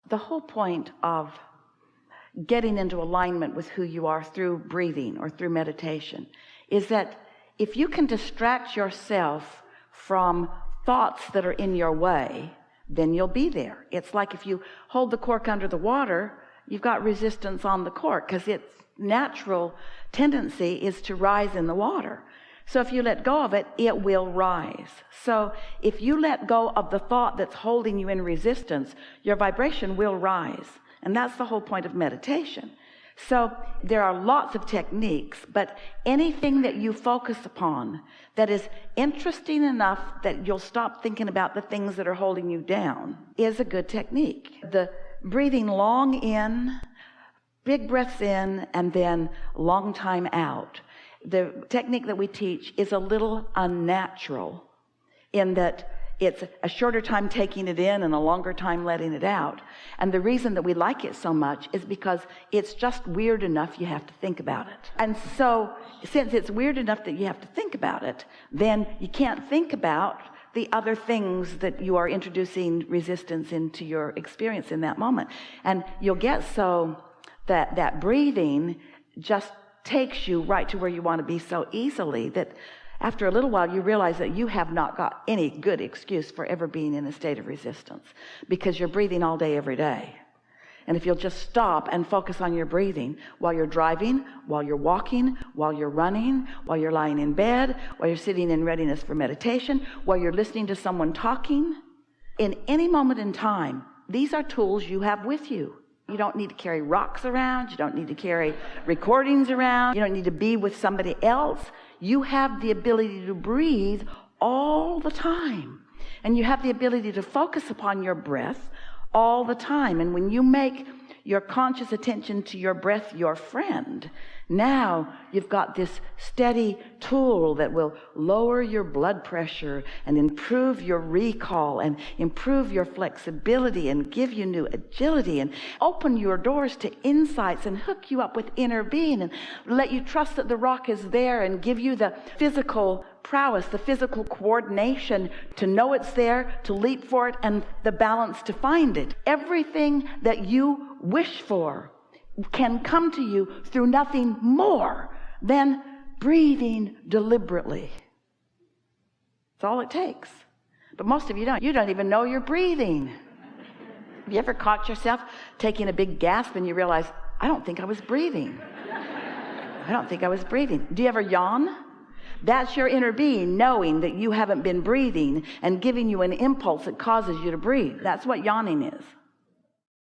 The whole point of getting into alignment with who you are through breathing or through meditation is that if you can distract yourself from thoughts that are in your way, then you'll be there. It's like if you hold the cork under the water, you've got resistance on the cork because its natural tendency is to rise in the water. So if you let go of it, it will rise. So if you let go of the thought that's holding you in resistance, your vibration will rise. And that's the whole point of meditation. So there are lots of techniques, but anything that you focus upon that is interesting enough that you'll stop thinking about the things that are holding you down is a good technique. The breathing long in, big breaths in, and then long time out. The technique that we teach is a little unnatural in that it's a shorter time taking it in and a longer time letting it out. And the reason that we like it so much is because it's just weird enough you have to think about it. And so since it's weird enough that you have to think about it, then you can't think about the other things that you are introducing resistance into your experience in that moment. And you'll get so that breathing just takes you right to where you want to be so easily that after a little while you realize that you have not got any good excuse for ever being in a state of resistance because you're breathing all day every day. And if you'll just stop and focus on your breathing while you're driving, while you're walking, while you're running, while you're lying in bed, while you're sitting in readiness for meditation, while you're listening to someone talking, in any moment in time, these are tools you have with you. You don't need to carry rocks around. You don't need to carry recordings around. You don't need to be with somebody else. You have the ability to breathe all the time. And you have the ability to focus upon your breath all the time. And when you make your conscious attention to your breath your friend, now you've got this steady tool that will lower your blood pressure and improve your recall and improve your flexibility and give you new agility and open your doors to insights and hook you up with inner being and let you trust that the rock is there and give you the physical prowess, the physical coordination to know it's there, to leap for it, and the balance to find it. Everything that you wish for can come to you through nothing more than breathing deliberately. That's all it takes. But most of you don't. You don't even know you're breathing. Have you ever caught yourself taking a big gasp and you realize, I don't think I was breathing. I don't think I was breathing. Do you ever yawn? That's your inner being knowing that you haven't been breathing and giving you an impulse that causes you to breathe. That's what yawning is.